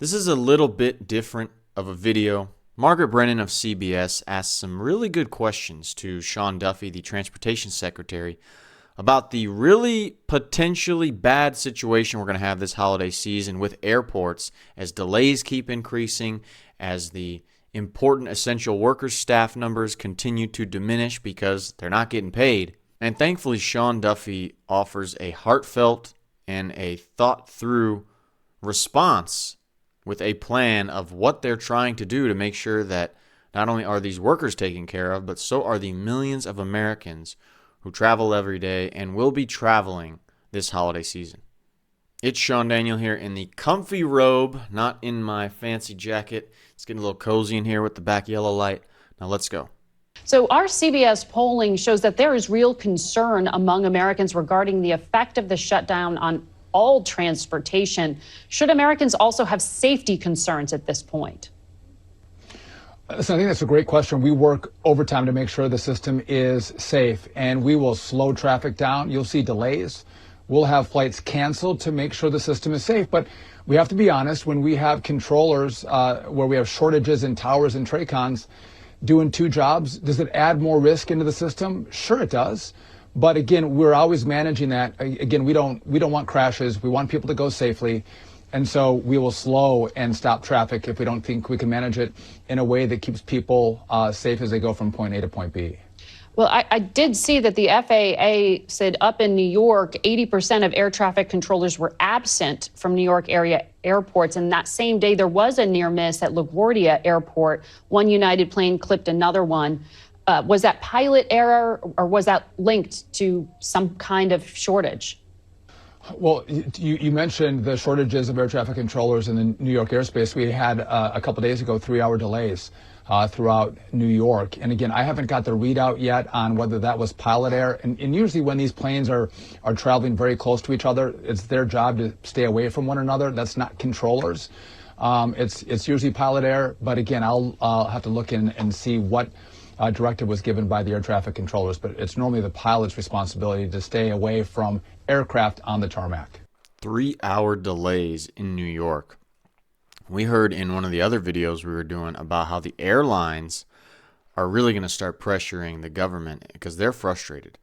This is a little bit different of a video. Margaret Brennan of CBS asked some really good questions to Sean Duffy, the Transportation Secretary, about the really potentially bad situation we're going to have this holiday season with airports as delays keep increasing, as the important essential workers staff numbers continue to diminish because they're not getting paid. And thankfully, Sean Duffy offers a heartfelt and a thought-through response with a plan of what they're trying to do to make sure that not only are these workers taken care of, but so are the millions of Americans who travel every day and will be traveling this holiday season. It's Sean Daniel here in the comfy robe, not in my fancy jacket. It's getting a little cozy in here with the back yellow light. Now let's go. So our CBS polling shows that there is real concern among Americans regarding the effect of the shutdown on all transportation. Should Americans also have safety concerns at this point? So I think that's a great question. We work overtime to make sure the system is safe, and we will slow traffic down. You'll see delays. We'll have flights canceled to make sure the system is safe. But we have to be honest, when we have controllers where we have shortages in towers and TRACONs doing two jobs, does it add more risk into the system? Sure it does. But again, we're always managing that. Again, we don't want crashes. We want people to go safely. And so we will slow and stop traffic if we don't think we can manage it in a way that keeps people safe as they go from point A to point B. Well, I did see that the FAA said up in New York, 80% of air traffic controllers were absent from New York area airports. And that same day, there was a near miss at LaGuardia Airport. One United plane clipped another one. Was that pilot error, or was that linked to some kind of shortage? Well, you mentioned the shortages of air traffic controllers in the New York airspace. We had a couple days ago 3-hour delays throughout New York. And again, I haven't got the readout yet on whether that was pilot error. And usually when these planes are traveling very close to each other, it's their job to stay away from one another. That's not controllers. It's usually pilot error. But again, I'll have to look in and see what directive was given by the air traffic controllers, but it's normally the pilot's responsibility to stay away from aircraft on the tarmac. 3-hour delays in New York. We heard in one of the other videos we were doing about how the airlines are really going to start pressuring the government because they're frustrated.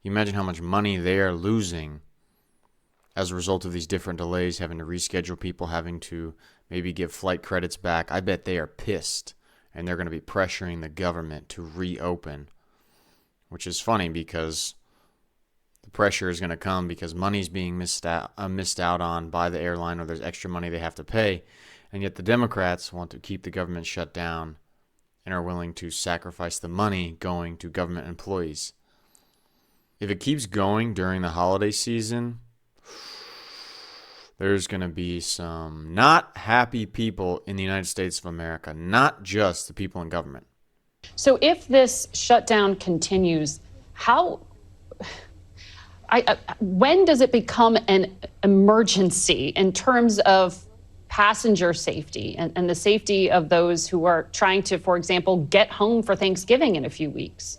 You imagine how much money they are losing as a result of these different delays, having to reschedule people, having to maybe give flight credits back. I bet they are pissed. And they're going to be pressuring the government to reopen, which is funny because the pressure is going to come because money's being missed out on by the airline, or there's extra money they have to pay. And yet the Democrats want to keep the government shut down and are willing to sacrifice the money going to government employees. If it keeps going during the holiday season, there's going to be some not happy people in the United States of America, not just the people in government. So if this shutdown continues, when does it become an emergency in terms of passenger safety and the safety of those who are trying to, for example, get home for Thanksgiving in a few weeks?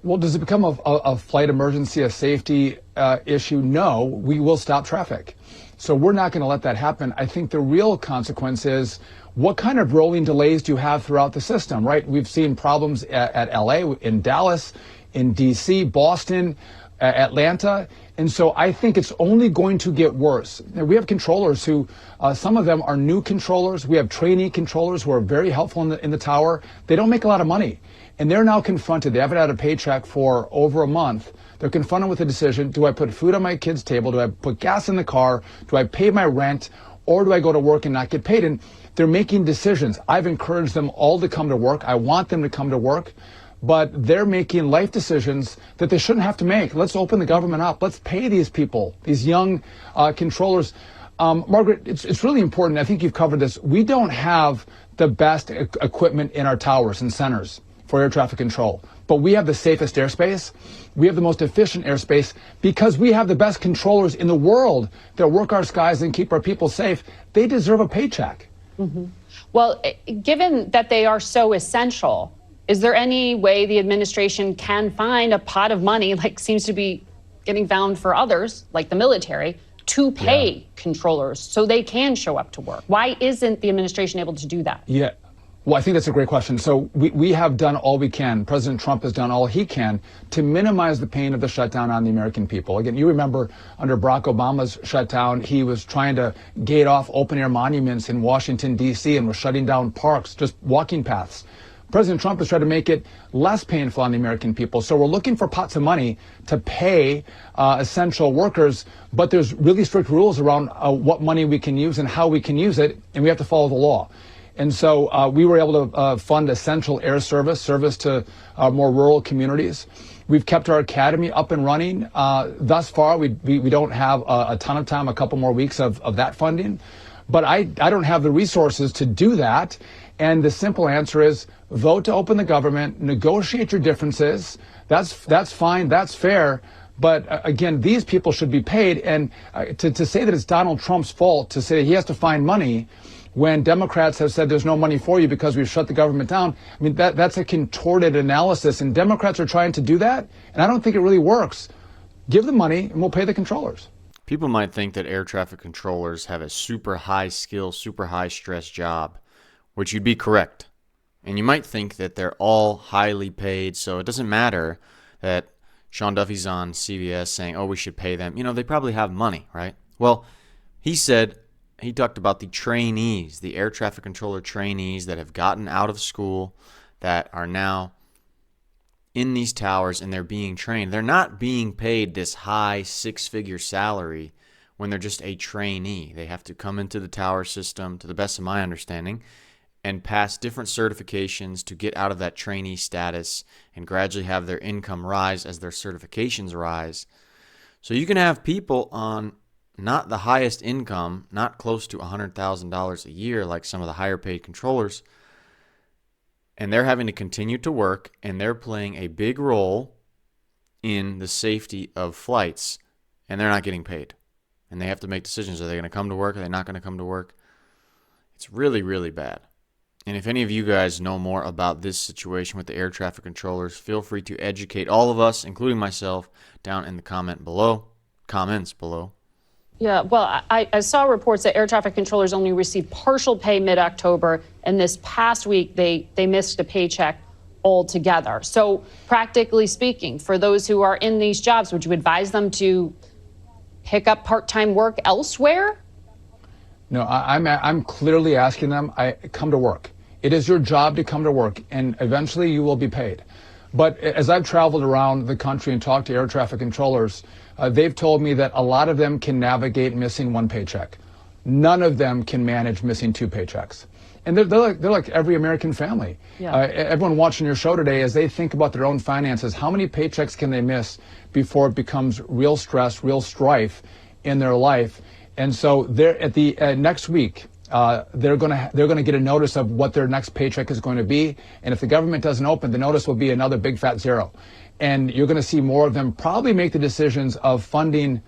Well, does it become a flight emergency, a safety issue? No, we will stop traffic. So we're not going to let that happen. I think the real consequence is what kind of rolling delays do you have throughout the system, right? We've seen problems at LA, in Dallas, in DC, Boston, Atlanta. And so I think it's only going to get worse. Now, we have controllers who, some of them are new controllers. We have trainee controllers who are very helpful in the tower. They don't make a lot of money. And they're now confronted. They haven't had a paycheck for over a month. They're confronted with a decision. Do I put food on my kid's table? Do I put gas in the car? Do I pay my rent? Or do I go to work and not get paid? And they're making decisions. I've encouraged them all to come to work. I want them to come to work. But they're making life decisions that they shouldn't have to make. Let's open the government up. Let's pay these people, these young controllers. Margaret, it's really important. I think you've covered this. We don't have the best equipment in our towers and centers for air traffic control. But we have the safest airspace. We have the most efficient airspace because we have the best controllers in the world that work our skies and keep our people safe. They deserve a paycheck. Mm-hmm. Well, given that they are so essential, is there any way the administration can find a pot of money, like seems to be getting found for others, like the military, to pay controllers so they can show up to work. Why isn't the administration able to do that? Yeah. Well, I think that's a great question. So we have done all we can. President Trump has done all he can to minimize the pain of the shutdown on the American people. Again, you remember under Barack Obama's shutdown, he was trying to gate off open-air monuments in Washington, D.C., and was shutting down parks, just walking paths. President Trump has tried to make it less painful on the American people. So we're looking for pots of money to pay essential workers, but there's really strict rules around what money we can use and how we can use it, and we have to follow the law. And so we were able to fund essential air service to more rural communities. We've kept our academy up and running. Thus far, we don't have a ton of time, a couple more weeks of that funding. But I don't have the resources to do that. And the simple answer is vote to open the government, negotiate your differences. That's fine, that's fair. But again, these people should be paid. And to say that it's Donald Trump's fault, to say that he has to find money when Democrats have said there's no money for you because we've shut the government down, I mean, that's a contorted analysis. And Democrats are trying to do that. And I don't think it really works. Give the money and we'll pay the controllers. People might think that air traffic controllers have a super high skill, super high stress job, which you'd be correct. And you might think that they're all highly paid, so it doesn't matter that Sean Duffy's on CBS saying, oh, we should pay them. You know, they probably have money, right? Well, he talked about the trainees, the air traffic controller trainees that have gotten out of school that are now in these towers and they're being trained. They're not being paid this high six-figure salary when they're just a trainee. They have to come into the tower system, to the best of my understanding, and pass different certifications to get out of that trainee status and gradually have their income rise as their certifications rise. So you can have people on not the highest income, not close to $100,000 a year like some of the higher paid controllers, and they're having to continue to work, and they're playing a big role in the safety of flights, and they're not getting paid. And they have to make decisions. Are they going to come to work? Are they not going to come to work? It's really, really bad. And if any of you guys know more about this situation with the air traffic controllers, feel free to educate all of us, including myself, down in the comments below. Yeah, well, I saw reports that air traffic controllers only received partial pay mid-October, and this past week they missed a paycheck altogether. So practically speaking, for those who are in these jobs, would you advise them to pick up part-time work elsewhere? No, I'm clearly asking them, come to work. It is your job to come to work, and eventually you will be paid. But as I've traveled around the country and talked to air traffic controllers, they've told me that a lot of them can navigate missing one paycheck. None of them can manage missing two paychecks. And they're like every American family. Yeah. Everyone watching your show today, as they think about their own finances, how many paychecks can they miss before it becomes real stress, real strife in their life? And so they're at the next week, they're gonna get a notice of what their next paycheck is going to be. And if the government doesn't open, the notice will be another big fat zero. And you're going to see more of them probably make the decisions of funding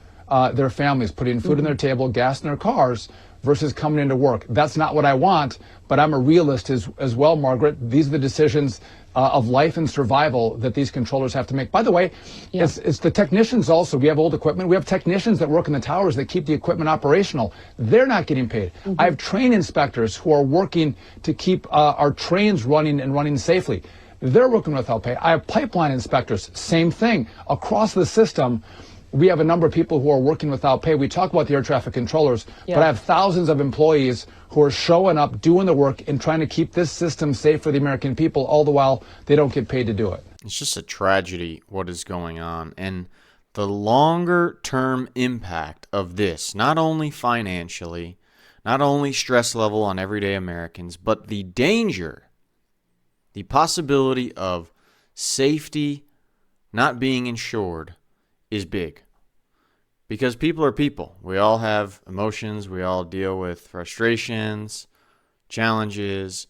their families, putting food on their table, gas in their cars, versus coming into work. That's not what I want, but I'm a realist as well, Margaret. These are the decisions of life and survival that these controllers have to make. By the way, it's the technicians also. We have old equipment. We have technicians that work in the towers that keep the equipment operational. They're not getting paid. I have train inspectors who are working to keep our trains running and running safely. They're working without pay. I have pipeline inspectors, same thing. Across the system, we have a number of people who are working without pay. We talk about the air traffic controllers, but I have thousands of employees who are showing up, doing the work, and trying to keep this system safe for the American people, all the while they don't get paid to do it. It's just a tragedy what is going on. And the longer-term impact of this, not only financially, not only stress level on everyday Americans, but the danger, the possibility of safety not being insured is big. Because people are people. We all have emotions. We all deal with frustrations, challenges,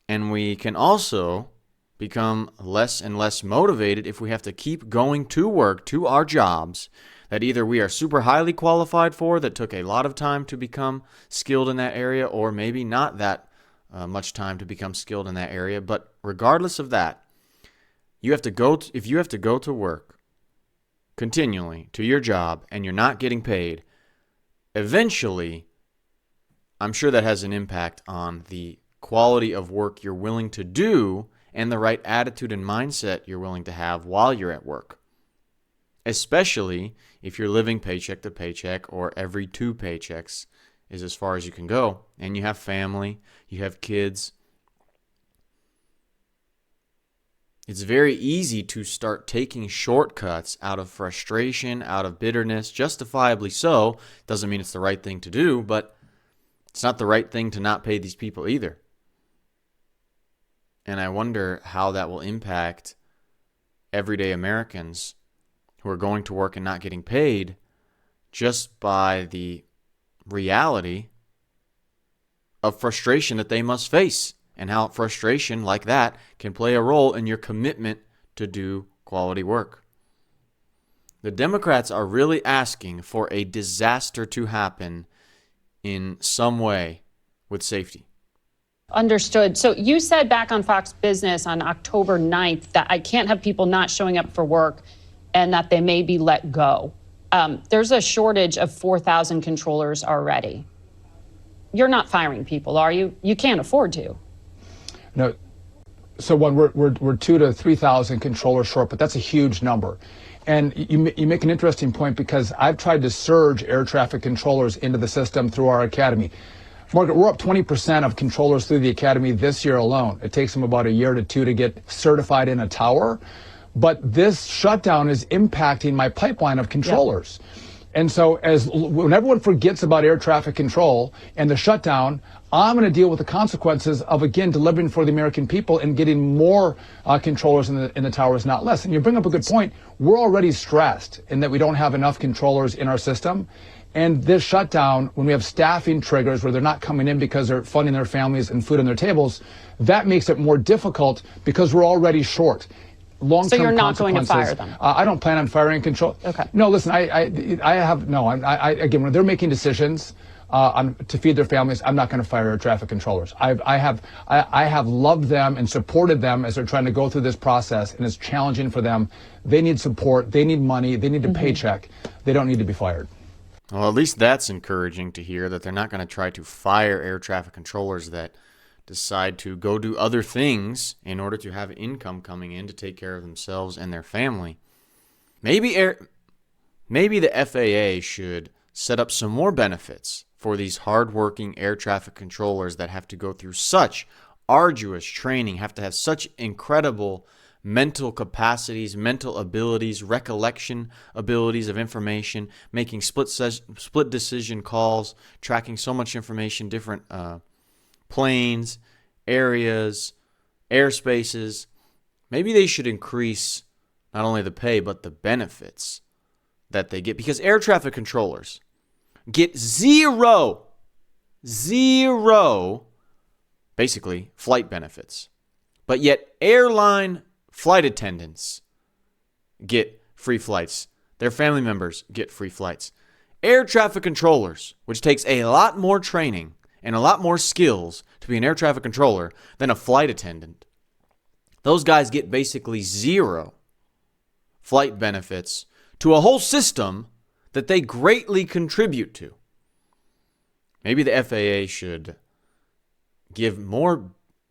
and we can also become less and less motivated if we have to keep going to work, to our jobs, that either we are super highly qualified for, that took a lot of time to become skilled in that area, or maybe not that much time to become skilled in that area. But regardless of that, you have to if you have to go to work continually to your job and you're not getting paid, eventually, I'm sure that has an impact on the quality of work you're willing to do and the right attitude and mindset you're willing to have while you're at work. Especially if you're living paycheck to paycheck, or every 2 paychecks is as far as you can go, and you have family, you have kids. It's very easy to start taking shortcuts out of frustration, out of bitterness, justifiably so. Doesn't mean it's the right thing to do, but it's not the right thing to not pay these people either. And I wonder how that will impact everyday Americans who are going to work and not getting paid just by the reality of frustration that they must face, and how frustration like that can play a role in your commitment to do quality work. The Democrats are really asking for a disaster to happen in some way with safety. Understood. So you said back on Fox Business on October 9th that I can't have people not showing up for work and that they may be let go. There's a shortage of 4,000 controllers already. You're not firing people, are you? You can't afford to. No. So we're 2,000 to 3,000 controllers short, but that's a huge number. And you make an interesting point, because I've tried to surge air traffic controllers into the system through our academy. Margaret, we're up 20% of controllers through the academy this year alone. It takes them about a year to 2 to get certified in a tower. But this shutdown is impacting my pipeline of controllers. Yeah. And so when everyone forgets about air traffic control and the shutdown, I'm going to deal with the consequences of, again, delivering for the American people and getting more controllers in the towers, not less. And you bring up a good point. We're already stressed in that we don't have enough controllers in our system. And this shutdown, when we have staffing triggers where they're not coming in because they're funding their families and food on their tables, that makes it more difficult because we're already short. So you're not going to fire them? I don't plan on firing control. Okay. No, listen, again, when they're making decisions to feed their families, I'm not going to fire air traffic controllers. I have loved them and supported them as they're trying to go through this process, and it's challenging for them. They need support. They need money. They need a paycheck. They don't need to be fired. Well, at least that's encouraging to hear, that they're not going to try to fire air traffic controllers that decide to go do other things in order to have income coming in to take care of themselves and their family. Maybe the FAA should set up some more benefits for these hardworking air traffic controllers that have to go through such arduous training, have to have such incredible mental capacities, mental abilities, recollection abilities of information, making split decision calls, tracking so much information, different planes, areas, airspaces. Maybe they should increase not only the pay but the benefits that they get, because air traffic controllers get zero basically flight benefits. But yet airline flight attendants get free flights. Their family members get free flights. Air traffic controllers, which takes a lot more training and a lot more skills to be an air traffic controller than a flight attendant, those guys get basically zero flight benefits to a whole system that they greatly contribute to. Maybe the FAA should give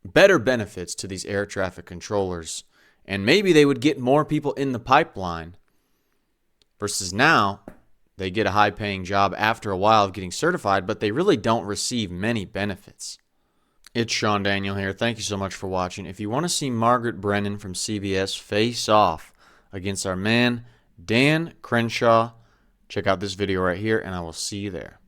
better benefits to these air traffic controllers, and maybe they would get more people in the pipeline versus now they get a high-paying job after a while of getting certified, but they really don't receive many benefits. It's Sean Daniel here. Thank you so much for watching. If you want to see Margaret Brennan from CBS face off against our man Dan Crenshaw, check out this video right here, and I will see you there.